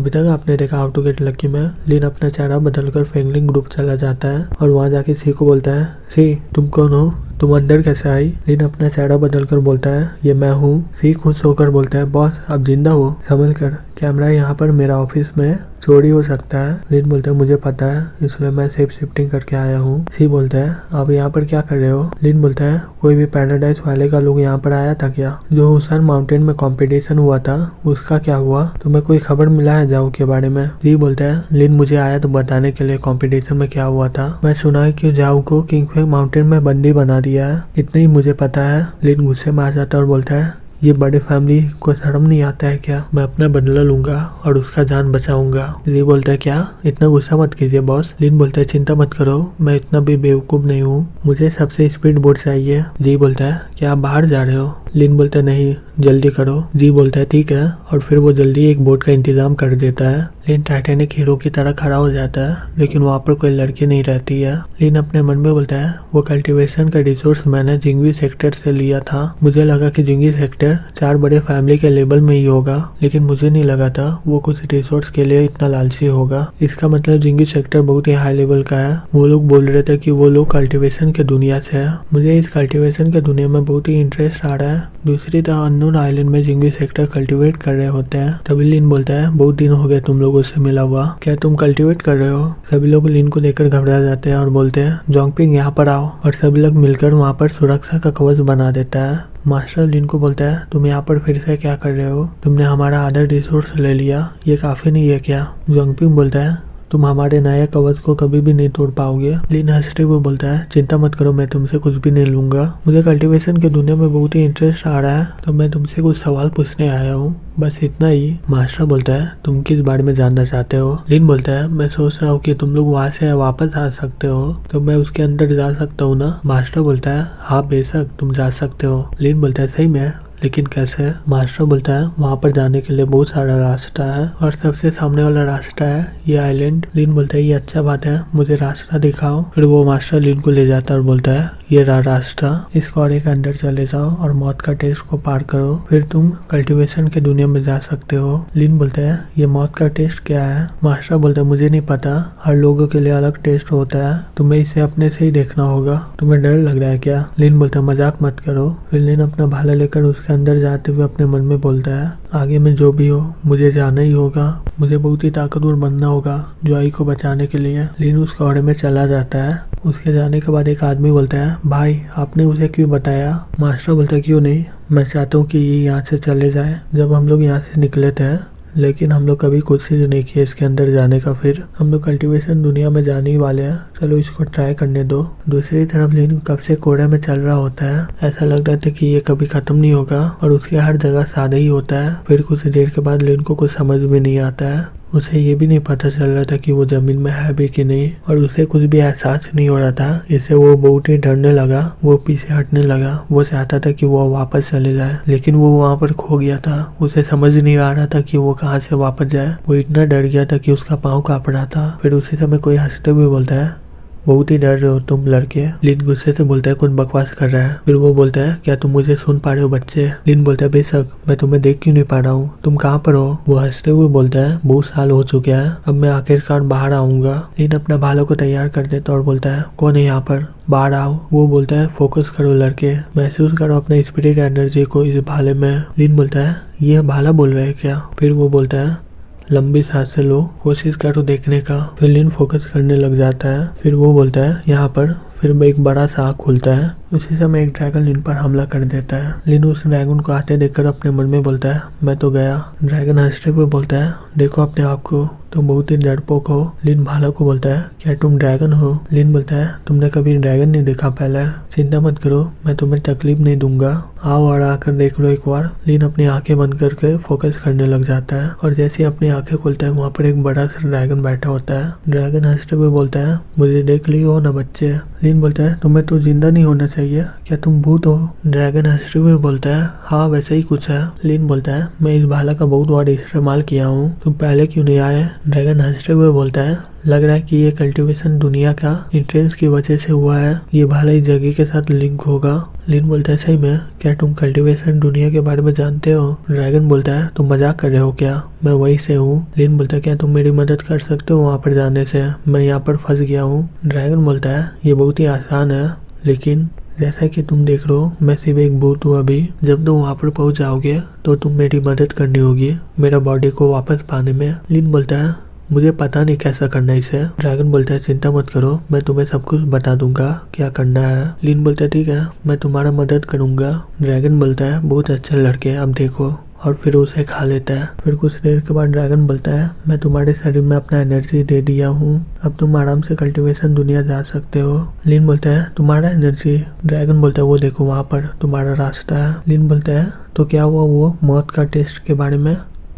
अभी तक आपने देखा हाउ टू गेट लकी में। लिन अपना चेहरा बदलकर फेंगलिंग ग्रुप चला जाता है और वहाँ जाके सी को बोलता है, सी तुम कौन हो, तुम अंदर कैसे आई। लिन अपना चेहरा बदलकर बोलता है, ये मैं हूँ। सी खुश होकर बोलता है, बॉस आप जिंदा हो, संभल कर, कैमरा यहाँ पर मेरा ऑफिस में चोरी हो सकता है। लिन बोलता है, मुझे पता है, इसलिए मैं सेफ शिफ्टिंग करके आया हूँ। सी बोलता है, आप यहाँ पर क्या कर रहे हो। लिन बोलता है, कोई भी पैराडाइज वाले का लोग यहाँ पर आया था क्या। जो हुसैन माउंटेन में कंपटीशन हुआ था उसका क्या हुआ, तुम्हें कोई खबर मिला है जाओ के बारे में। सी बोलता है, लिन मुझे आया तो बताने के लिए कंपटीशन में क्या हुआ था। मैं सुना है कि जाओ को किंगफिश माउंटेन में बंदी बना दिया है, इतना ही मुझे पता है। लिन गुस्से में आ जाता है और बोलता है, ये बड़े फैमिली को शर्म नहीं आता है क्या, मैं अपना बदला लूंगा और उसका जान बचाऊंगा। ली बोलता है, क्या, इतना गुस्सा मत कीजिए बॉस। लिन बोलता है, चिंता मत करो, मैं इतना भी बेवकूफ नहीं हूँ, मुझे सबसे स्पीड बोट चाहिए। जी बोलता है, क्या आप बाहर जा रहे हो। लिन बोलता है, नहीं जल्दी करो। जी बोलता है, ठीक है, और फिर वो जल्दी एक बोट का इंतजाम कर देता है। लिन टाइटैनिक हीरो की तरह खड़ा हो जाता है, लेकिन वहाँ पर कोई लड़की नहीं रहती है। लिन अपने मन में बोलता है, वो कल्टीवेशन का रिसोर्स मैंने जिंगवी सेक्टर से लिया था, मुझे लगा कि जिंगवी सेक्टर 4 बड़े फैमिली के लेवल में ही होगा, लेकिन मुझे नहीं लगा था वो कुछ रिसोर्स के लिए इतना लालची होगा। इसका मतलब जिंगवी सेक्टर बहुत ही हाई लेवल का है। वो लोग बोल रहे थे कि वो लोग कल्टीवेशन के दुनिया से है। मुझे इस कल्टीवेशन के दुनिया में बहुत ही इंटरेस्ट आ रहा है। दूसरी तरफ अननोन आइलैंड में जिंगवी सेक्टर कल्टीवेट कर रहे होते हैं। तभी लिन बोलता है, बहुत दिन हो गए तुम लोगों से मिला हुआ, क्या तुम कल्टीवेट कर रहे हो। सभी लोग लिन को लेकर घबरा जाते हैं और बोलते हैं, जोंगपिंग यहाँ पर आओ, और सभी लोग मिलकर वहाँ पर सुरक्षा का कवच बना देता है। मास्टर लिन को बोलता है, तुम यहाँ पर फिर से क्या कर रहे हो, तुमने हमारा आधा रिसोर्स ले लिया, ये काफी नहीं है क्या। जोंगपिंग बोलता है, तुम हमारे नए कवच को कभी भी नहीं तोड़ पाओगे। लिन हंसते हुए बोलता है, चिंता मत करो, मैं तुमसे कुछ भी नहीं लूंगा, मुझे कल्टीवेशन की दुनिया में बहुत ही इंटरेस्ट आ रहा है, तो मैं तुमसे कुछ सवाल पूछने आया हूँ, बस इतना ही। मास्टर बोलता है, तुम किस बारे में जानना चाहते हो। लिन बोलता है, मैं सोच रहा हूँ कि तुम लोग वहाँ से वापस आ सकते हो, तो मैं उसके अंदर जा सकता हूँ ना। मास्टर बोलता है, हाँ बेशक तुम जा सकते हो। लिन बोलता है, सही में, लेकिन कैसे। मास्टर बोलता है, वहाँ पर जाने के लिए बहुत सारा रास्ता है, और सबसे सामने वाला रास्ता है ये आइलैंड। लिन बोलता है, ये अच्छा बात है, मुझे रास्ता दिखाओ। फिर वो मास्टर लिन को ले जाता है और बोलता है, ये रहा रास्ता, इस कोड़े के अंदर चले जाओ और मौत का टेस्ट को पार करो, फिर तुम कल्टीवेशन के दुनिया में जा सकते हो। लिन बोलता है, ये मौत का टेस्ट क्या है। मास्टर बोलता है, मुझे नहीं पता, हर लोगों के लिए अलग टेस्ट होता है, तुम्हें इसे अपने से ही देखना होगा, तुम्हें डर लग रहा है क्या। लिन बोलता है, मजाक मत करो। फिर लिन अपना भाला लेकर उसके अंदर जाते हुए अपने मन में बोलता है, आगे में जो भी हो मुझे जाना ही होगा, मुझे बहुत ही ताकतवर बनना होगा जोई को बचाने के लिए। लिन उस कोड़े में चला जाता है। उसके जाने के बाद एक आदमी बोलता है, भाई आपने उसे क्यों बताया। मास्टर बोलता है, क्यों नहीं, मैं चाहता हूँ कि ये यहाँ से चले जाए। जब हम लोग यहाँ से निकले थे, लेकिन हम लोग कभी कोशिश नहीं किए इसके अंदर जाने का, फिर हम लोग कल्टीवेशन दुनिया में जाने ही वाले हैं, चलो इसको ट्राई करने दो। दूसरी तरफ लिन कब से कोड़े में चल रहा होता है, ऐसा लग रहा था कि ये कभी खत्म नहीं होगा, और उसके हर जगह सादा ही होता है। फिर कुछ देर के बाद लिन को कुछ समझ में नहीं आता है, उसे ये भी नहीं पता चल रहा था कि वो जमीन में है भी कि नहीं, और उसे कुछ भी एहसास नहीं हो रहा था। इससे वो बहुत ही डरने लगा, वो पीछे हटने लगा, वो चाहता था कि वो वापस चले जाए, लेकिन वो वहाँ पर खो गया था। उसे समझ नहीं आ रहा था कि वो कहाँ से वापस जाए। वो इतना डर गया था कि उसका पाँव काँप रहा था। फिर उसी समय कोई हंसते हुए बोलता है, बहुत ही डर रहे हो तुम लड़के। लिन गुस्से से बोलता है, कुछ बकवास कर रहा है। फिर वो बोलता है, क्या तुम मुझे सुन पा रहे हो बच्चे। लिन बोलता है, बेशक, मैं तुम्हें देख क्यों नहीं पा रहा हूँ, तुम कहाँ पर हो। वो हंसते हुए बोलता है, बहुत साल हो चुके हैं, अब मैं आखिरकार बाहर आऊंगा। लिन अपना भाला को तैयार कर देता और बोलता है, कौन है यहाँ पर, बाहर आओ। वो बोलता है, फोकस करो लड़के, महसूस करो अपने स्पिरिट एनर्जी को इस भाले में। लिन बोलता है, ये भाला बोल रहे हैं क्या। फिर वो बोलता है, लंबी सांसें लो, कोशिश करो देखने का। फिर लिन फोकस करने लग जाता है। फिर वो बोलता है, यहाँ पर। फिर एक बड़ा सा आँख खुलता है। उसी समय एक ड्रैगन लिन पर हमला कर देता है। लिन उस ड्रैगन को आते देखकर अपने मन में बोलता है, मैं तो गया। ड्रैगन हंसते हुए बोलता है, देखो अपने आप को, तुम बहुत ही डरपोक हो। लिन भाला को बोलता है, क्या तुम ड्रैगन हो। लिन बोलता है, तुमने कभी ड्रैगन नहीं देखा पहले, चिंता मत करो, मैं तुम्हें तकलीफ नहीं दूंगा, आओ और आकर देख लो एक बार। लिन अपनी आंखें बंद करके फोकस करने लग जाता है, और जैसे अपनी आंखें खोलता है, वहाँ पर एक बड़ा सा ड्रैगन बैठा होता है। ड्रैगन हंसते हुए बोलता है, मुझे देख ली हो ना बच्चे। लिन बोलता है, तुम्हें तो जिंदा नहीं होना चाहिए रही है, क्या तुम भूत हो? ड्रैगन हंसते हुए बोलता है, हाँ वैसे ही कुछ है। लिन बोलता है, मैं इस भाला का बहुत बार इस्तेमाल किया हूँ, तुम पहले क्यों नहीं आए? ड्रैगन हंसते हुए बोलता है, लग रहा है कि ये कल्टीवेशन दुनिया का इंट्रेंस की वजह से हुआ है, ये भाला इस जगह के साथ लिंक होगा। लिन बोलता है, सही में? क्या तुम कल्टीवेशन दुनिया के बारे में जानते हो? ड्रैगन बोलता है, तुम मजाक कर रहे हो क्या? मैं वहीं से हूँ। लिन बोलता है, क्या तुम मेरी मदद कर सकते हो वहाँ पर जाने से? मैं यहाँ पर फंस गया हूँ। ड्रैगन बोलता है, ये बहुत ही आसान है, लेकिन जैसा कि तुम देख रहे हो मैं सिर्फ एक भूत हूँ अभी। जब तुम वहाँ पर पहुँच जाओगे तो तुम मेरी मदद करनी होगी मेरा बॉडी को वापस पाने में। लिन बोलता है, मुझे पता नहीं कैसा करना है इसे। ड्रैगन बोलता है, चिंता मत करो, मैं तुम्हें सब कुछ बता दूंगा क्या करना है। लिन बोलता है, ठीक है, मैं तुम्हारा मदद करूंगा। ड्रैगन बोलता है, बहुत अच्छे लड़के, अब देखो, और फिर उसे खा लेता है। फिर कुछ देर के बाद ड्रैगन बोलता है, मैं तुम्हारे शरीर में अपना एनर्जी दे दिया हूँ, अब तुम आराम से कल्टीवेशन दुनिया जा सकते हो। लिन बोलता है, तुम्हारा एनर्जी? ड्रैगन बोलता है, वो देखो वहाँ पर तुम्हारा रास्ता है। लिन बोलता है, तो क्या हुआ वो मौत का टेस्ट के बारे में?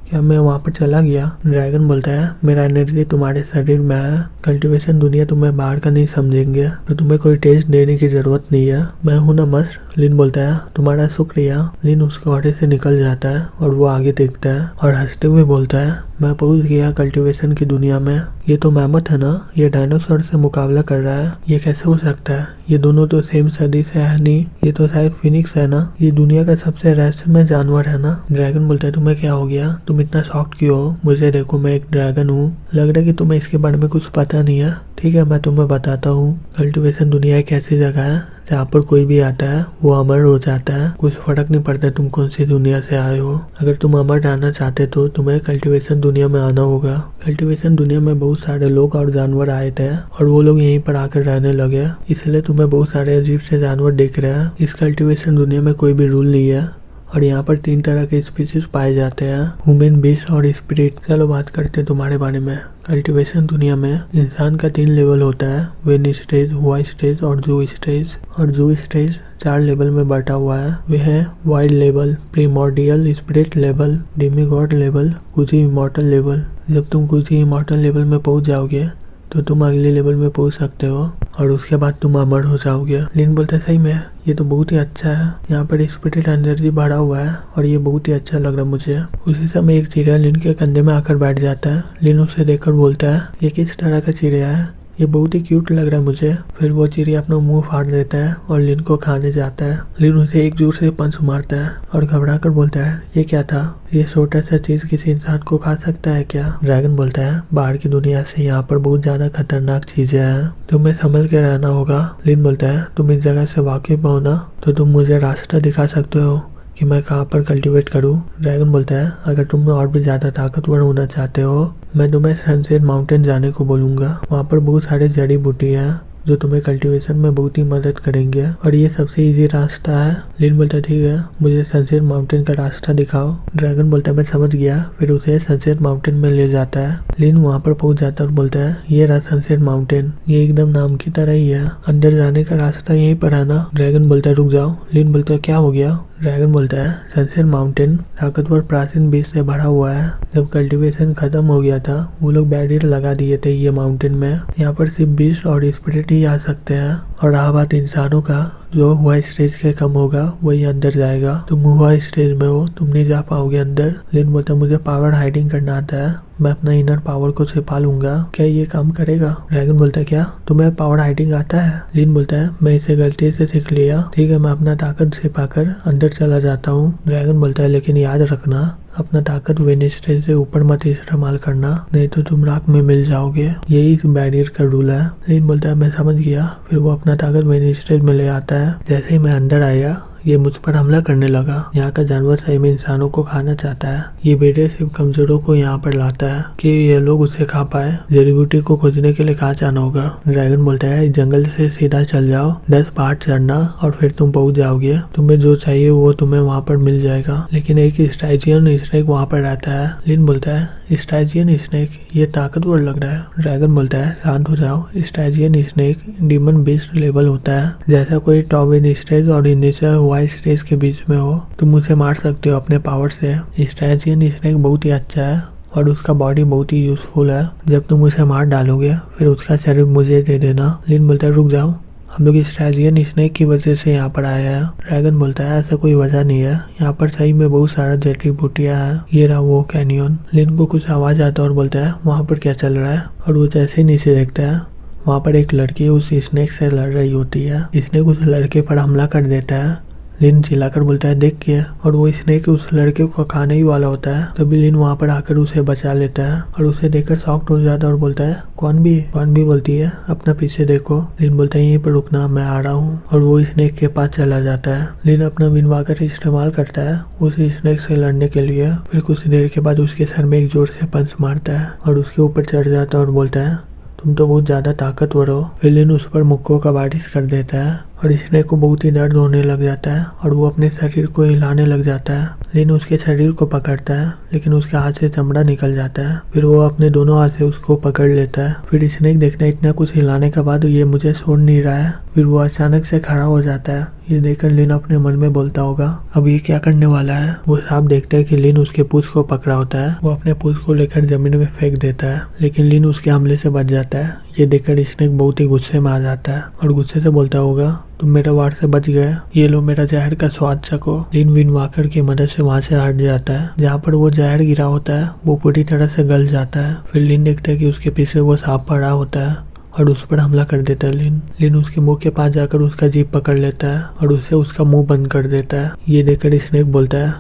क्या मैं वहाँ पर चला गया? ड्रैगन बोलता है, मेरा एनर्जी तुम्हारे शरीर में है, कल्टीवेशन दुनिया तुम्हें बाहर का नहीं समझेंगे, तो तुम्हें कोई टेस्ट देने की जरूरत नहीं है, मैं हूं ना मस्त। लिन बोलता है, तुम्हारा शुक्रिया। लिन उसके ऑर्डर से निकल जाता है और वो आगे देखता है और हंसते हुए बोलता है, मैं पहुंच गया कल्टीवेशन की दुनिया में। ये तो मैमथ है ना, ये डायनासोर से मुकाबला कर रहा है, ये कैसे हो सकता है? ये दोनों तो सेम सदी से है नहीं, ये तो शायद फिनिक्स है ना, ये दुनिया का सबसे रहस्यमय जानवर है ना। ड्रैगन बोलता है, तुम्हें क्या हो गया? तुम इतना शॉक्ड क्यों हो? मुझे देखो, मैं एक ड्रैगन हूँ, लग रहा है कि तुम्हें इसके बारे में कुछ पता नहीं है। ठीक है, मैं तुम्हें बताता हूँ। कल्टीवेशन दुनिया एक ऐसी जगह है जहाँ पर कोई भी आता है वो अमर हो जाता है, कुछ फर्क नहीं पड़ता तुम कौन सी दुनिया से आए हो। अगर तुम अमर रहना चाहते तो तुम्हें कल्टीवेशन दुनिया में आना होगा। कल्टीवेशन दुनिया में बहुत सारे लोग और जानवर आए थे और वो लोग यहीं पर आकर रहने लगे, इसलिए तुम्हें बहुत सारे अजीब से जानवर दिख रहे हैं। इस कल्टीवेशन दुनिया में कोई भी रूल नहीं है और यहाँ पर 3 तरह के स्पीशीज पाए जाते हैं, ह्यूमन, बीस्ट और स्पिरिट। चलो बात करते हैं तुम्हारे बारे में। कल्टीवेशन दुनिया में इंसान का 3 लेवल होता है, वेन स्टेज, हुआ स्टेज और जू स्टेज। और जू स्टेज 4 लेवल में बांटा हुआ है, वे है wild level, primordial, spirit level, demigod level, कुजी इमॉर्टल लेवल। जब तुम कुजी इमॉर्टल लेवल में पहुंच जाओगे तो तुम अगले लेवल में पहुंच सकते हो और उसके बाद तुम अमर हो जाओगे। लिन बोलते सही में ये तो बहुत ही अच्छा है, यहाँ पर स्पिरिट एनर्जी बढ़ा हुआ है और ये बहुत ही अच्छा लग रहा है मुझे। उसी समय एक चिड़िया लिन के कंधे में आकर बैठ जाता है। लिन उसे देखकर बोलता है, ये किस तरह का चिड़िया है? ये बहुत ही क्यूट लग रहा है मुझे। फिर वो चिड़िया अपना मुंह फाड़ देता है और लिन को खाने जाता है। लिन उसे एक जोर से पंच मारता है और घबरा कर बोलता है, ये क्या था? ये छोटा सा चीज किसी इंसान को खा सकता है क्या? ड्रैगन बोलता है, बाहर की दुनिया से यहाँ पर बहुत ज्यादा खतरनाक चीजें हैं, तुम्हें संभल के रहना होगा। लिन बोलता है, तुम इस जगह से वाकिफ हो ना, तो तुम मुझे रास्ता दिखा सकते हो कि मैं कहाँ पर कल्टीवेट करूँ। ड्रैगन बोलता है, अगर तुम और भी ज्यादा ताकतवर होना चाहते हो मैं तुम्हें सनसेट माउंटेन जाने को बोलूँगा, वहाँ पर बहुत सारे जड़ी बूटी हैं जो तुम्हें कल्टीवेशन में बहुत ही मदद करेंगे और ये सबसे इजी रास्ता है। लिन बोलता है, ठीक है, मुझे सनसेट माउंटेन का रास्ता दिखाओ। ड्रैगन बोलता है, मैं समझ गया। फिर उसे सनसेट माउंटेन में ले जाता है। लिन वहाँ पर पहुँच जाता है और बोलता है, ये रहा सनसेट माउंटेन, ये एकदम नाम की तरह ही है, अंदर जाने का रास्ता यहीं पर है ना? ड्रैगन बोलता है, रुक जाओ। लिन बोलता है, क्या हो गया? ड्रैगन बोलता है, सनसेट माउंटेन ताकतवर प्राचीन बीज से भरा हुआ है, जब कल्टीवेशन खत्म हो गया था वो लोग बैरियर लगा दिए थे ये माउंटेन में, यहाँ पर सिर्फ बीज और स्पिरिट ही आ सकते हैं। और रहा बात इंसानों का, जो हुआ स्टेज के कम होगा वही अंदर जाएगा, तुम हुआ स्टेज में हो, तुम नहीं जा पाओगे अंदर। लिन बोलता है, मुझे पावर हाइडिंग करना आता है, मैं अपना इनर पावर को छिपा लूंगा, क्या ये काम करेगा? ड्रैगन बोलता है, क्या तुम्हें पावर हाइडिंग आता है? लिन बोलता है, मैं इसे गलती से सीख लिया, ठीक है, मैं अपना ताकत छिपाकर अंदर चला जाता हूँ। ड्रैगन बोलता है, लेकिन याद रखना अपना ताकत वेनिस्टे से ऊपर मत इस्तेमाल करना, नहीं तो तुम राख में मिल जाओगे, यही इस बैरियर का रूल है। लिन बोलता है, मैं समझ गया। फिर वो अपना ताकत वेनिस्टे में ले आता है। जैसे ही मैं अंदर आया ये मुझ पर हमला करने लगा। यहाँ का जानवर सही में इंसानों को खाना चाहता है। ये बेटे सिर्फ कमजोरों को यहाँ पर लाता है कि ये लोग उसे खा पाए। जड़ी बूटी को खोजने के लिए कहाँ जाना होगा? ड्रैगन बोलता है, जंगल से सीधा चल जाओ, 10 पहाड़ चढ़ना और फिर तुम पहुंच जाओगे। तुम्हें जो चाहिए वो तुम्हें वहाँ पर मिल जाएगा। लेकिन एक स्ट्राइजियन स्नेक वहाँ पर रहता है। लिन बोलता है, स्ट्राइजियन स्नेक, ये ताकतवर लग रहा है। ड्रैगन बोलता है, शांत हो जाओ। स्ट्राइजियन स्नेक डीमन बेस्ड लेवल होता है, जैसा कोई टॉप इन स्टेज और इनिशियल वाइस स्टेज के बीच में हो, तुम उसे मार सकते हो अपने पावर से। स्ट्राइजियन स्नेक बहुत ही अच्छा है और उसका बॉडी बहुत ही यूजफुल है। जब तुम उसे मार डालोगे फिर उसका शरीर मुझे दे देना। लिन बोलता है, रुक जाओ, हम लोग इस ट्राइजियन स्नेक की वजह से यहाँ पर आए हैं। ड्रैगन बोलता है ऐसा कोई वजह नहीं है, यहाँ पर सही में बहुत सारा जड़ी बूटियाँ हैं। ये रहा वो कैनियन। लिन को कुछ आवाज आता है और बोलता है वहाँ पर क्या चल रहा है, और वो जैसे ही नीचे देखता है वहाँ पर एक लड़की उस स्नेक से लड़ रही होती है। स्नेक उस लड़के पर हमला कर देता है। लिन चिल्लाकर बोलता है देख के, और वो स्नेक उस लड़के को खाने ही वाला होता है। तभी लिन वहाँ पर आकर उसे बचा लेता है और उसे देखकर शॉक्ड हो जाता है और बोलता है कौन भी बोलती है अपना पीछे देखो। लिन बोलता है यहीं पर रुकना, मैं आ रहा हूँ, और वो स्नेक के पास चला जाता है। लिन अपना विंडवॉकर इस्तेमाल करता है उस स्नेक से लड़ने के लिए। फिर कुछ देर के बाद उसके सर में एक जोर से पंच मारता है और उसके ऊपर चढ़ जाता है और बोलता है तुम तो बहुत ज्यादा ताकतवर हो। फिर लिन उस पर मुक्कों का बारिश कर देता है और स्नेक को बहुत ही दर्द होने लग जाता है और वो अपने शरीर को हिलाने लग जाता है। लिन उसके शरीर को पकड़ता है लेकिन उसके हाथ से चमड़ा निकल जाता है। फिर वो अपने दोनों हाथ से उसको पकड़ लेता है। फिर स्नेक देखना इतना कुछ हिलाने के बाद ये मुझे छोड़ नहीं रहा है। फिर वो अचानक से खड़ा हो जाता है। ये देखकर लिन अपने मन में बोलता होगा अब ये क्या करने वाला है। वो साफ देखता है कि लिन उसके पूंछ को पकड़ा होता है। वो अपने पूंछ को लेकर जमीन में फेंक देता है लेकिन लिन उसके हमले से बच जाता है। ये देखकर स्नेक बहुत ही गुस्से में आ जाता है और गुस्से से बोलता होगा तुम मेरे वार से बच गए, ये लो मेरा जहर का स्वाद चखो। लिन विंडवॉकर की मदद से वहाँ से हट जाता है। जहाँ पर वो जहर गिरा होता है वो पूरी तरह से गल जाता है। फिर लिन देखता है कि उसके पीछे वो सांप पड़ा होता है और उस पर हमला कर देता है। लिन उसके मुंह के पास जाकर उसका जीभ पकड़ लेता है और उससे उसका मुंह बंद कर देता है। ये देखकर स्नेक बोलता है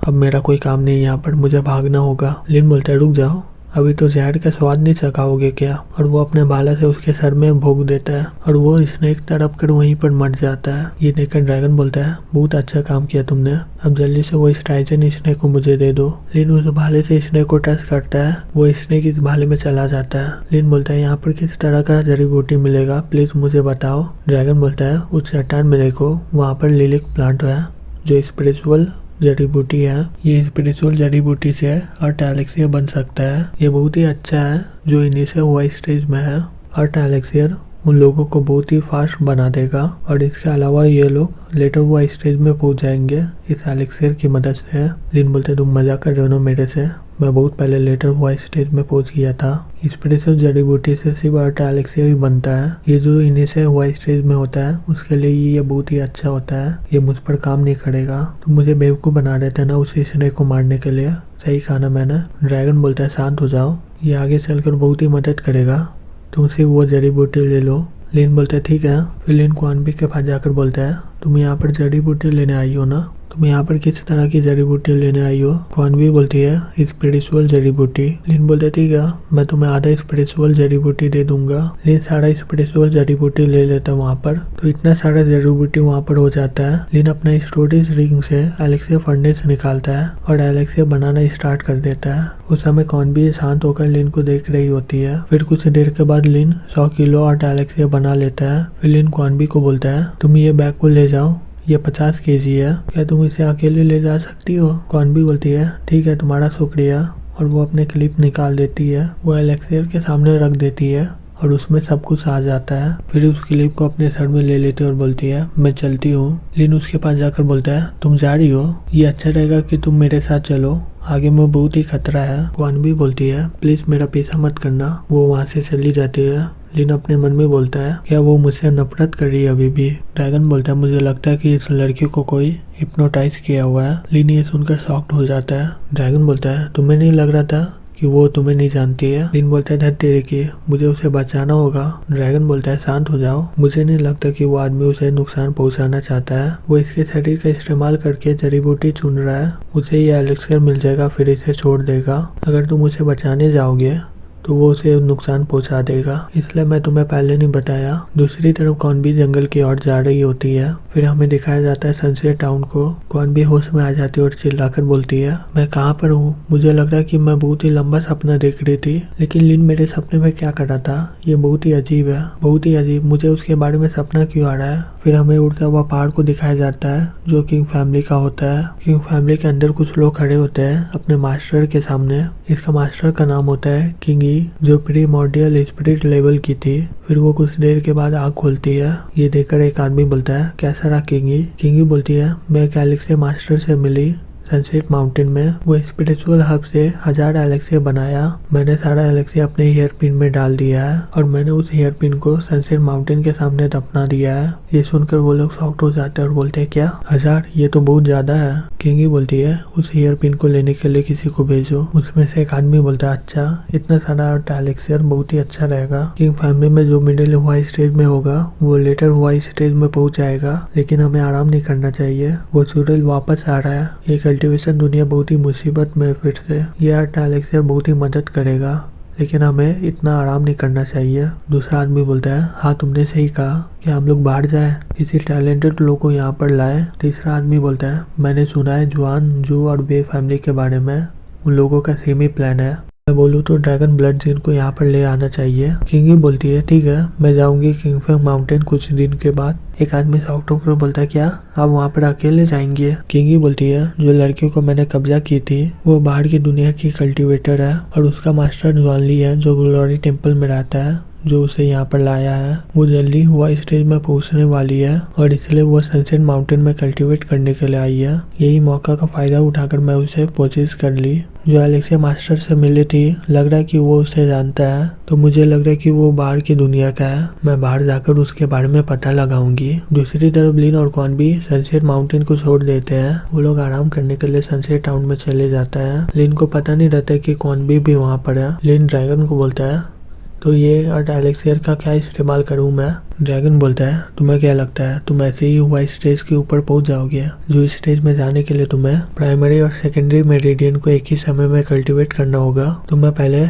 अब मेरा कोई काम नहीं, यहाँ पर मुझे भागना होगा। लिन बोलता है रुक जाओ, अभी तो जहर का स्वाद नहीं चखाओगे क्या, और वो अपने भाला से उसके सर में भोग देता है और वो स्नेक तड़प कर वहीं पर मर जाता है। ये देखकर ड्रैगन बोलता है बहुत अच्छा काम किया तुमने, अब जल्दी से वो ट्राइजन स्नेक को मुझे दे दो। लिन उस भाले से स्नेक को टच करता है, वो स्नेक इस भाले में चला जाता है। लिन बोलता है यहाँ पर किस तरह का जड़ी बूटी मिलेगा प्लीज मुझे बताओ। ड्रैगन बोलता है उस चट्टान में देखो, वहाँ पर लिलिक प्लांट है जो स्पिरिचुअल जड़ी बूटी है। ये स्पिरिचुअल जड़ी बूटी से अर्थ एलेक्सियर बन सकता है। ये बहुत ही अच्छा है जो इनिशियल हुआ स्टेज में है। अर्थ एलेक्सियर उन लोगों को बहुत ही फास्ट बना देगा और इसके अलावा ये लोग लेटर हुआ स्टेज में पहुंच जाएंगे इस एलेक्सियर की मदद से। लिन बोलते तुम मजाक कर रहे हो ना मेरे से, मैं बहुत पहले लेटर हुआ स्टेज में पहुंच गया था। स्पिरिचुअल जड़ी बूटी से सिर्फ अर्थ एलेक्सियर ही बनता है। ये जो इनिशियल हुआ स्टेज में होता है उसके लिए ये बहुत ही अच्छा होता है। ये मुझ पर काम नहीं करेगा। तुम मुझे बेवकूफ़ बना रहे थे ना उस स्नेक को मारने के लिए, सही कहा ना मैंने। ड्रैगन बोलता है शांत हो जाओ, ये आगे चलकर बहुत ही मदद करेगा, तुम सिर्फ वो जड़ी बूटी ले लो। लिन बोलता है ठीक है। फिर लिन क्वानबी के पास जाकर बोलता है तुम यहाँ पर जड़ी बूटी लेने आई हो ना, तुम यहाँ पर किस तरह की जड़ी बूटी लेने आई हो। क्वानबी बोलती है स्पिरिचुअल जड़ी बूटी। लिन बोलते है ठीक है, मैं तुम्हें आधा स्पिरिचुअल जड़ी बूटी दे दूंगा। लिन सारा स्पिरिचुअल जड़ी बूटी ले लेता है वहाँ पर, तो इतना सारा जड़ी बूटी वहाँ पर हो जाता है। लिन अपना स्टोरेज रिंग से एलेक्सिया फर्नेस निकालता है और एलेक्सिया बनाना स्टार्ट कर देता है। उस समय क्वानबी शांत होकर लिन को देख रही होती है। फिर कुछ देर के बाद लिन 100 किलो और एलेक्सिया बना लेता है। फिर लिन क्वानबी को बोलता है तुम ये बैग को ले जाओ, ये 50 केजी है, क्या तुम इसे अकेले ले जा सकती हो। क्वानबी बोलती है ठीक है तुम्हारा शुक्रिया, और वो अपने क्लिप निकाल देती है, वो एलेक्सियर के सामने रख देती है और उसमें सब कुछ आ जाता है। फिर उस क्लिप को अपने सर में ले लेती है और बोलती है मैं चलती हूँ। लिन उसके पास जाकर बोलता है तुम जा रही हो, ये अच्छा रहेगा कि तुम मेरे साथ चलो, आगे में बहुत ही खतरा है। क्वानबी बोलती है प्लीज मेरा पीछा मत करना। वो वहाँ से चली जाती है। लिन अपने मन में बोलता है क्या वो मुझसे नफरत कर रही है अभी भी। ड्रैगन बोलता है मुझे लगता है कि इस लड़की को कोई हिप्नोटाइज किया हुआ है। लिन ये सुनकर शॉक्ड हो जाता है। ड्रैगन बोलता है तुम्हें नहीं लग रहा था कि वो तुम्हें नहीं जानती है। लिन बोलता है धत्तेरे की, मुझे उसे बचाना होगा। ड्रैगन बोलता है शांत हो जाओ, मुझे नहीं लगता कि वो आदमी उसे नुकसान पहुंचाना चाहता है। वो इसके शरीर का इस्तेमाल करके जड़ी बूटी चुन रहा है, उसे ये एलेक्सियर मिल जाएगा फिर इसे छोड़ देगा। अगर तुम उसे बचाने जाओगे तो वो उसे नुकसान पहुंचा देगा, इसलिए मैं तुम्हें पहले नहीं बताया। दूसरी तरफ क्वानबी जंगल की ओर जा रही होती है। फिर हमें दिखाया जाता है सनसेट टाउन को। क्वानबी होश में आ जाती है और चिल्लाकर बोलती है मैं कहाँ पर हूँ, मुझे लग रहा है कि मैं बहुत ही लंबा सपना देख रही थी, लेकिन लिन मेरे सपने में क्या कर रहा था, ये बहुत ही अजीब है, बहुत ही अजीब, मुझे उसके बारे में सपना क्यों आ रहा है। फिर हमें उड़ता हुआ पहाड़ को दिखाया जाता है जो किंग फैमिली का होता है। किंग फैमिली के अंदर कुछ लोग खड़े होते हैं अपने मास्टर के सामने। इसका मास्टर का नाम होता है किंगी, जो प्रीमोर्डियल स्पिरिट लेवल की थी। फिर वो कुछ देर के बाद आँख खोलती है। ये देखकर एक आदमी बोलता है कैसा रहा किंगी। किंगी बोलती है मैं एक एलेक्सिया मास्टर से मिली, सनसेट माउंटेन में वो स्पिरिचुअल हब से 1000 एलेक्सिया बनाया। मैंने सारा एलेक्सिया अपने हेयर पिन में डाल दिया है और मैंने उस हेयर पिन को सनसेट माउंटेन के सामने दफना दिया है। ये सुनकर वो लोग शॉक्ड हो जाते हैं और बोलते हैं क्या 1000, ये तो बहुत ज्यादा है। किंगी बोलती है उस हेयर पिन को लेने के लिए किसी को भेजो। उसमें से एक आदमी बोलता है अच्छा, इतना सारा एलेक्सियर बहुत ही अच्छा रहेगा। किंग फैमिली में जो मिडिल हुआ स्टेज में होगा वो लेटर हुआ स्टेज में पहुंच जाएगा, लेकिन हमें आराम नहीं करना चाहिए। वो सूरज वापस आ रहा है। ये कल्टीवेशन दुनिया बहुत ही मुसीबत में फिर से। ये एलेक्सियर बहुत ही मदद करेगा, लेकिन हमें इतना आराम नहीं करना चाहिए। दूसरा आदमी बोलता है हाँ तुमने सही कहा कि हम लोग बाहर जाए, किसी टैलेंटेड लोग को यहाँ पर लाए। तीसरा आदमी बोलता है मैंने सुना है जुआन, जू और बे फैमिली के बारे में, उन लोगों का सेम ही प्लान है। मैं बोलूँ तो ड्रैगन ब्लड जिन को यहाँ पर ले आना चाहिए। किंगी बोलती है ठीक है, मैं जाऊंगी किंगफेंग माउंटेन कुछ दिन के बाद। एक आदमी शॉक्ड होकर बोलता है क्या आप वहाँ पर अकेले जाएंगे? किंगी बोलती है जो लड़कियों को मैंने कब्जा की थी वो बाहर की दुनिया की कल्टीवेटर है और उसका मास्टर जुआनली है जो ग्लोरी टेम्पल में रहता है, जो उसे यहाँ पर लाया है। वो जल्दी हुआ स्टेज में पहुंचने वाली है और इसलिए वो सनसेट माउंटेन में कल्टीवेट करने के लिए आई है। यही मौका का फायदा उठाकर मैं उसे परचेज कर ली। जो एलेक्सिया मास्टर से मिली थी, लग रहा है कि वो उसे जानता है, तो मुझे लग रहा है कि वो बाहर की दुनिया का है। मैं बाहर जाकर उसके बारे में पता लगाऊंगी। दूसरी तरफ लिन और कॉन भी सनसेट माउंटेन को छोड़ देते हैं। वो लोग आराम करने के लिए सनसेट टाउन में चले जाता है। लिन को पता नहीं रहता कि कॉन भी वहाँ पर है। लिन ड्रैगन को बोलता है तो ये एलेक्सियर का क्या इस्तेमाल करूं मैं? ड्रैगन बोलता है तुम्हें क्या लगता है तुम ऐसे ही हुआ स्टेज के ऊपर पहुंच जाओगे? जो स्टेज में जाने के लिए तुम्हें प्राइमरी और सेकेंडरी मेरिडियन को एक ही समय में कल्टीवेट करना होगा। तुम्हें पहले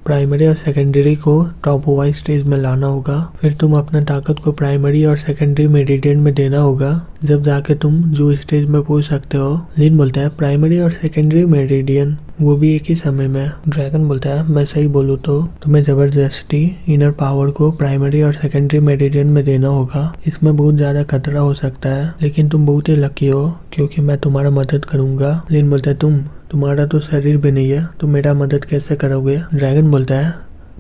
प्राइमरी और सेकेंडरी को टॉप हुआ स्टेज में लाना होगा, फिर तुम अपना ताकत को प्राइमरी और सेकेंडरी मेरिडियन में देना होगा, जब जाके तुम जो स्टेज में पहुंच सकते हो। लिन बोलता है प्राइमरी और सेकेंडरी मेरिडियन वो भी एक ही समय में। ड्रैगन बोलता है मैं सही बोलूँ तो तुम्हें जबरदस्ती इनर पावर को प्राइमरी और सेकेंडरी मेरिडियन में देना होगा। इसमें बहुत ज्यादा खतरा हो सकता है, लेकिन तुम बहुत ही लकी हो क्योंकि मैं तुम्हारा मदद करूंगा। लिन बोलता है तुम्हारा तो शरीर भी नहीं है, तुम मेरा मदद कैसे करोगे? ड्रैगन बोलता है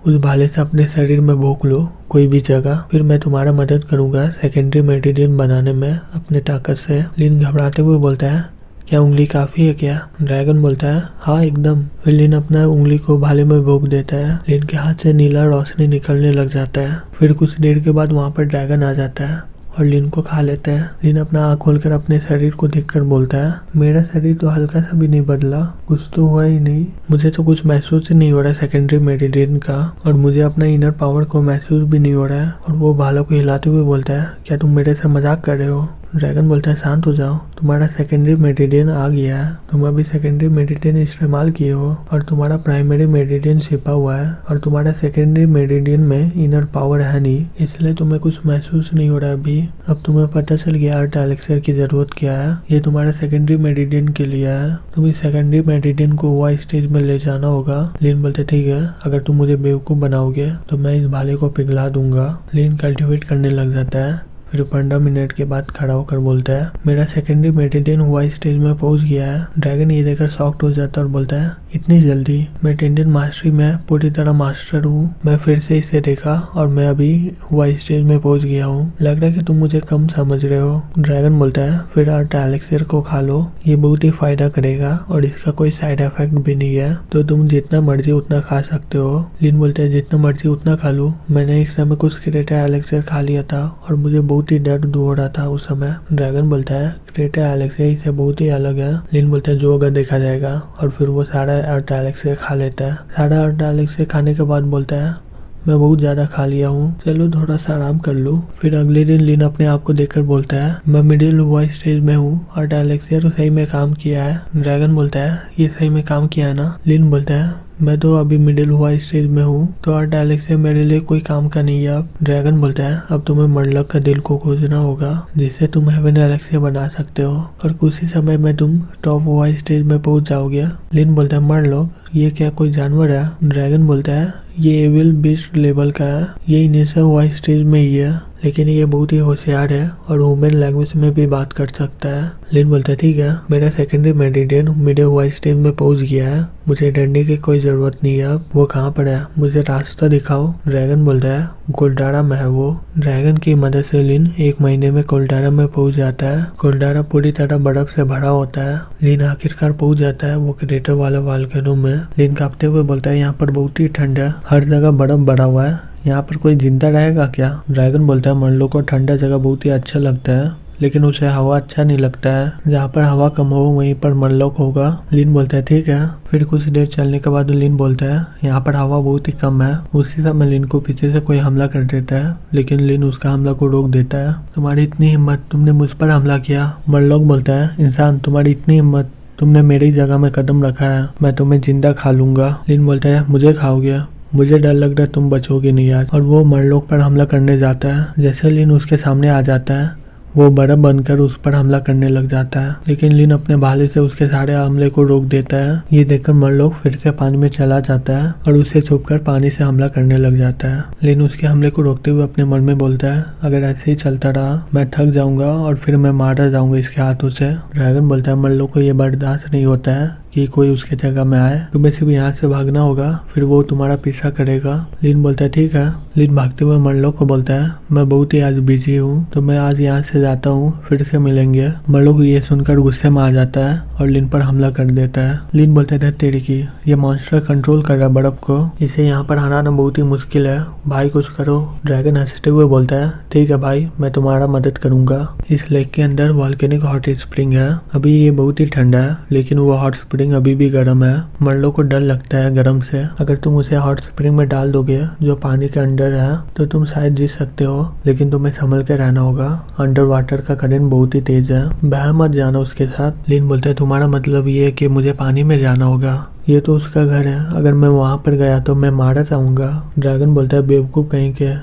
उस भाले से अपने शरीर में भोंक लो कोई भी जगह, फिर मैं तुम्हारा मदद करूंगा सेकेंडरी मेरिडियन बनाने में अपने ताकत से। लिन घबराते हुए बोलता है क्या उंगली काफी है क्या? ड्रैगन बोलता है हाँ एकदम। फिर लिन अपना उंगली को भाले में भोंक देता है। लिन के हाथ से नीला रोशनी निकलने लग जाता है। फिर कुछ देर के बाद वहाँ पर ड्रैगन आ जाता है और लिन को खा लेता है। लिन अपना आँख खोलकर अपने शरीर को देखकर बोलता है मेरा शरीर तो हल्का सा भी नहीं बदला, कुछ तो हुआ ही नहीं, मुझे तो कुछ महसूस ही नहीं हो रहा है सेकेंडरी मेरिडियन का, और मुझे अपना इनर पावर को महसूस भी नहीं हो रहा है। और वो भाला को हिलाते हुए बोलता है क्या तुम मेरे से मजाक कर रहे हो? ड्रैगन बोलता है शांत हो जाओ, तुम्हारा सेकेंडरी मेरिडियन आ गया है, तुम अभी सेकेंडरी मेरिडियन इस्तेमाल किए हो और तुम्हारा प्राइमरी मेरिडियन छिपा हुआ है और तुम्हारा सेकेंडरी मेरिडियन में इनर पावर है नहीं, इसलिए तुम्हें कुछ महसूस नहीं हो रहा है अभी। अब तुम्हें पता चल गया आर्ट एलेक्सियर की जरूरत क्या है। ये तुम्हारा सेकेंडरी मेरिडियन के लिए है, तुम इस सेकेंडरी मेरिडियन को हुआ स्टेज में ले जाना होगा। लिन बोलते ठीक है, अगर तुम मुझे बेवकूफ बनाओगे तो मैं इस भाले को पिघला दूंगा। लिन कल्टिवेट करने लग जाता है। फिर 15 मिनट के बाद खड़ा होकर बोलता है मेरा सेकेंडरी मेरिडियन हुआ स्टेज में पहुंच गया है। ड्रैगन ये देखकर शॉक्ड हो जाता है और बोलता है इतनी जल्दी? मैं टेंडेंट मास्टरी में पूरी तरह मास्टर हूँ। मैं फिर से इसे देखा और मैं अभी हुआ स्टेज में पहुंच गया हूँ। लग रहा है कि तुम मुझे कम समझ रहे हो। ड्रैगन बोलता है फिर आर्ट एलेक्सियर को खा लो, ये बहुत ही फायदा करेगा और इसका कोई साइड इफेक्ट भी नहीं है, तो तुम जितना मर्जी उतना खा सकते हो। लिन बोलता है जितना मर्जी उतना खा लूं, मैंने एक समय कुछ क्रेटा एलेक्सियर खा लिया था और मुझे बहुत ही दर्द हो रहा था उस समय। ड्रैगन बोलता है क्रेटा एलेक्सियर इससे बहुत ही अलग है। लिन बोलता है जो होगा देखा जाएगा, और फिर वो सारा आर्ट एलेक्सियर खा लेता है। सारा आर्ट एलेक्सियर खाने के बाद बोलता है मैं बहुत ज्यादा खा लिया हूँ, चलो थोड़ा सा आराम कर लूँ। फिर अगले दिन लिन अपने आप को देखकर बोलता है मैं मिडिल हुआ स्टेज में हूँ और एलेक्सियर सही में काम किया है। ड्रैगन बोलता है ये सही में काम किया है ना? लिन बोलता है मैं तो अभी मिडिल हुआ स्टेज में हूँ, तो आर्ट एलेक्सियर मेरे लिए कोई काम का नहीं है अब। ड्रैगन बोलता है अब तुम्हें मर्लक का दिल को खोजना होगा जिससे तुम हेवन एलेक्सियर बना सकते हो, और कुछ ही समय में तुम टॉप हुआ स्टेज में पहुंच जाओगे। लिन बोलता है मर्लक ये क्या कोई जानवर है? ड्रैगन बोलता है ये एविल बीस्ट लेवल का है, ये इनिशियल हुआ स्टेज में ही है। लेकिन ये बहुत ही होशियार है और ह्यूमन लैंग्वेज में भी बात कर सकता है। लिन बोलता है ठीक है, मेरा सेकेंडरी मेरिडियन मिडे हुआ स्टेज में पहुंच गया है, मुझे डरने की कोई जरूरत नहीं है। अब वो कहाँ पर है, मुझे रास्ता दिखाओ। ड्रैगन बोलता है कोल्डारा में है वो। ड्रैगन की मदद से लिन 1 महीने में कोल्डारा में पहुंच जाता है। कोल्डारा पूरी तरह बर्फ से भरा होता है। लिन आखिरकार पहुंच जाता है वो क्रेटर वाला वोल्केनो में। लिन कांपते हुए बोलता है यहाँ पर बहुत ही ठंड है, हर जगह बर्फ भरा हुआ है, यहाँ पर कोई जिंदा रहेगा क्या। ड्रैगन बोलता है मर्लो को ठंडा जगह बहुत ही अच्छा लगता है, लेकिन उसे हवा अच्छा नहीं लगता है, जहाँ पर हवा कम हो वहीं पर मरलोक होगा। लिन बोलता है ठीक है। फिर कुछ देर चलने के बाद लिन बोलता है यहाँ पर हवा बहुत ही कम है। उसी समय लिन को पीछे से कोई हमला कर देता है, लेकिन लिन उसका हमला को रोक देता है। तुम्हारी इतनी हिम्मत, तुमने मुझ पर हमला किया। मरलोक बोलता है इंसान, तुम्हारी इतनी हिम्मत, तुमने मेरी जगह में कदम रखा है, मैं तुम्हें जिंदा खा लूंगा। लिन बोलता है मुझे खाओगे, मुझे डर लग रहा है तुम बचोगे नहीं आज। और वो मरलोक पर हमला करने जाता है। जैसे लिन उसके सामने आ जाता है वो बर्फ बनकर उस पर हमला करने लग जाता है, लेकिन लिन अपने भाले से उसके सारे हमले को रोक देता है। ये देखकर मरलोक फिर से पानी में चला जाता है और उसे छुपकर पानी से हमला करने लग जाता है। लिन उसके हमले को रोकते हुए अपने मन में बोलता है अगर ऐसे ही चलता रहा मैं थक जाऊंगा और फिर मैं मारा जाऊंगा इसके हाथों से। ड्रैगन बोलता है मरलोक को ये बर्दाश्त नहीं होता है कि कोई उसके जगह में आए, तुम्हें सिर्फ यहाँ से भागना होगा, फिर वो तुम्हारा पीछा करेगा। लिन बोलता है ठीक है। लिन भागते हुए मरलोक को बोलता है मैं बहुत ही आज बिजी हूँ, तो मैं आज यहाँ से जाता हूँ, फिर से मिलेंगे। मरलोक ये सुनकर गुस्से में आ जाता है और लिन पर हमला कर देता है। लिन बोलता है तेरी की, ये मॉन्स्टर कंट्रोल कर रहा है बर्फ को, इसे यहाँ पर हराना बहुत ही मुश्किल है, भाई कुछ करो। ड्रैगन हंसते हुए बोलता है ठीक है भाई, मैं तुम्हारा मदद करूंगा। इस लेक के अंदर वॉल्केनिक हॉट स्प्रिंग है, अभी ये बहुत ही ठंडा है, लेकिन वो हॉट स्प्रिंग अभी भी गर्म है। मरलो को डर लगता है गर्म से। अगर तुम उसे हॉट स्प्रिंग में डाल दोगे जो पानी के अंदर है तो तुम शायद जीत सकते हो, लेकिन तुम्हें संभल के रहना होगा, अंडर वाटर का करंट बहुत ही तेज है, बह मत जाना उसके साथ। लिन बोलता है तुम्हारा मतलब ये है कि मुझे पानी में जाना होगा, ये तो उसका घर है, अगर मैं वहाँ पर गया तो मैं मारा जाऊंगा। ड्रैगन बोलता है बेवकूफ कहीं के,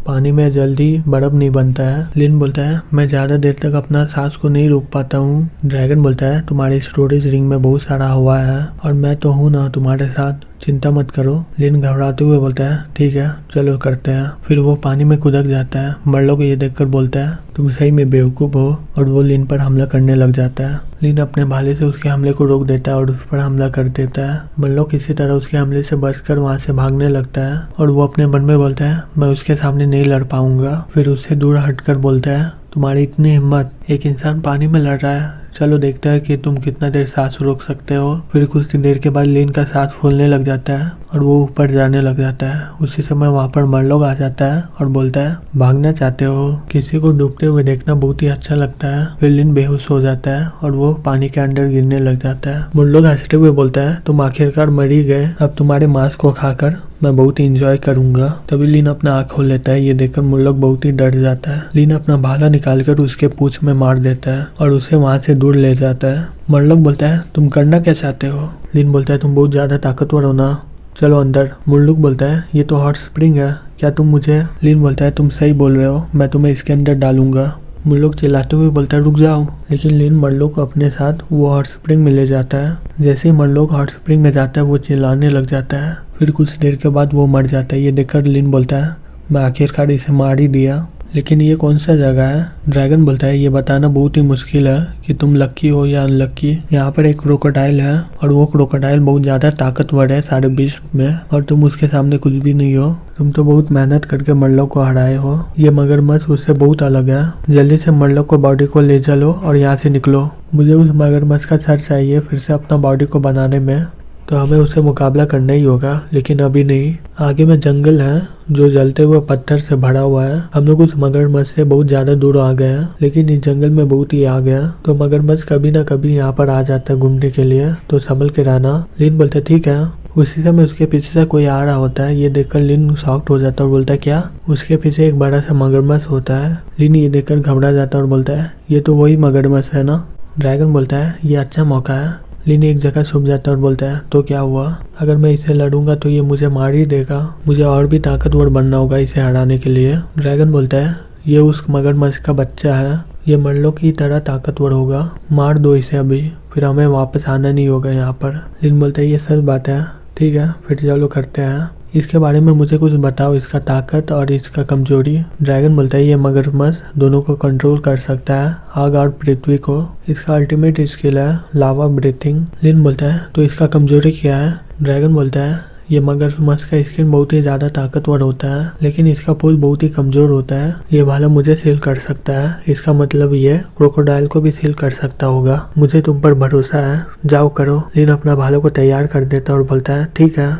पानी में जल्दी बर्फ नहीं बनता है। लिन बोलता है मैं ज़्यादा देर तक अपना सांस को नहीं रोक पाता हूँ। ड्रैगन बोलता है तुम्हारी स्टोरेज रिंग में बहुत सारा हवा है और मैं तो हूँ ना तुम्हारे साथ, चिंता मत करो। लिन घबराते हुए बोलता है ठीक है चलो करते हैं। फिर वो पानी में कूदक जाता है। मरलो को ये देखकर बोलता है तुम सही में बेवकूफ़ हो, और वो लिन पर हमला करने लग जाता है। लिन अपने भाले से उसके हमले को रोक देता है और उस पर हमला कर देता है। मरलो किसी तरह उसके हमले से बचकर वहाँ से भागने लगता है और वो अपने मन में बोलता है मैं उसके सामने नहीं लड़ पाऊंगा। फिर उससे दूर हटकर बोलता है तुम्हारी इतनी हिम्मत, एक इंसान पानी में लड़ रहा है, चलो देखते हैं कि तुम कितना देर सांस रोक सकते हो। फिर कुछ देर के बाद लिन का सांस फूलने लग जाता है और वो ऊपर जाने लग जाता है। उसी समय वहाँ पर मरलोक आ जाता है और बोलता है भागना चाहते हो, किसी को डूबते हुए देखना बहुत ही अच्छा लगता है। फिर लिन बेहोश हो जाता है और वो पानी के अंदर गिरने लग जाता है। मरलोक हंसते हुए बोलता है तुम आखिरकार मर ही गए, अब तुम्हारे मांस को खाकर मैं बहुत ही इंजॉय करूंगा। तभी लिन अपना आँख खोल लेता है। ये देखकर मरलोक बहुत ही डर जाता है। लिन अपना भाला निकालकर उसके पूंछ में मार देता है और उसे वहाँ से दूर ले जाता है। मरलोक बोलता है तुम करना क्या चाहते हो। लिन बोलता है तुम बहुत ज्यादा ताकतवर हो ना, चलो अंदर। मरलोक बोलता है ये तो हॉट स्प्रिंग है, क्या तुम मुझे। लिन बोलता है तुम सही बोल रहे हो, मैं तुम्हें इसके अंदर डालूंगा। मरलोक चिल्लाते हुए बोलता है रुक जाओ, लेकिन लिन मरलोक को अपने साथ वो हॉट स्प्रिंग में ले जाता है। जैसे ही मरलोक हॉट स्प्रिंग में जाता है वो चिल्लाने लग जाता है। फिर कुछ देर के बाद वो मर जाता है। ये देखकर लिन बोलता है मैं आखिरकार इसे मार ही दिया, लेकिन ये कौन सा जगह है। ड्रैगन बोलता है ये बताना बहुत ही मुश्किल है कि तुम लक्की हो या अनलक्की। यहाँ पर एक क्रोकोडाइल है और वो क्रोकोडाइल बहुत ज्यादा ताकतवर है सारे विश्व में, और तुम उसके सामने कुछ भी नहीं हो। तुम तो बहुत मेहनत करके मरलोक को हराए हो, ये मगरमच्छ उससे बहुत अलग है। जल्दी से मरलोक को बॉडी को ले चलो और यहाँ से निकलो। मुझे उस मगरमच्छ का सर चाहिए फिर से अपना बॉडी को बनाने में, तो हमें उससे मुकाबला करना ही होगा, लेकिन अभी नहीं। आगे में जंगल है जो जलते हुए पत्थर से भरा हुआ है। हम लोग उस मगरमच्छ से बहुत ज्यादा दूर आ गए हैं, लेकिन इस जंगल में बहुत ही आ गया, तो मगरमच्छ कभी ना कभी यहाँ पर आ जाता है घूमने के लिए, तो संभल के रहना। लिन बोलता है ठीक है। उसी समय उसके पीछे से कोई आ रहा होता है। ये देखकर लिन शॉक्ड हो जाता है और बोलता है क्या। उसके पीछे एक बड़ा सा मगरमच्छ होता है। लिन ये देखकर घबरा जाता है और बोलता है ये तो वही मगरमच्छ है ना। ड्रैगन बोलता है ये अच्छा मौका है। लिन एक जगह छुप जाता है और बोलता है तो क्या हुआ, अगर मैं इसे लड़ूंगा तो ये मुझे मार ही देगा, मुझे और भी ताकतवर बनना होगा इसे हराने के लिए। ड्रैगन बोलता है ये उस मगरमच्छ का बच्चा है, ये मरलोक की तरह ताकतवर होगा, मार दो इसे अभी, फिर हमें वापस आना नहीं होगा यहाँ पर। लिन बोलता है ये सच बात है, ठीक है फिर चलो करते हैं। इसके बारे में मुझे कुछ बताओ, इसका ताकत और इसका कमजोरी। ड्रैगन बोलता है ये मगरमच्छ दोनों को कंट्रोल कर सकता है, आग और पृथ्वी को। इसका अल्टीमेट स्किल है लावा ब्रीथिंग। लिन बोलता है तो इसका कमजोरी क्या है। ड्रैगन बोलता है ये मगरमच्छ का स्किन बहुत ही ज्यादा ताकतवर होता है, लेकिन इसका पूल बहुत ही कमजोर होता है। ये भाला मुझे सील कर सकता है, इसका मतलब ये क्रोकोडाइल को भी सील कर सकता होगा। मुझे तुम पर भरोसा है, जाओ करो। लिन अपना भालों को तैयार कर देता है और बोलता है ठीक है।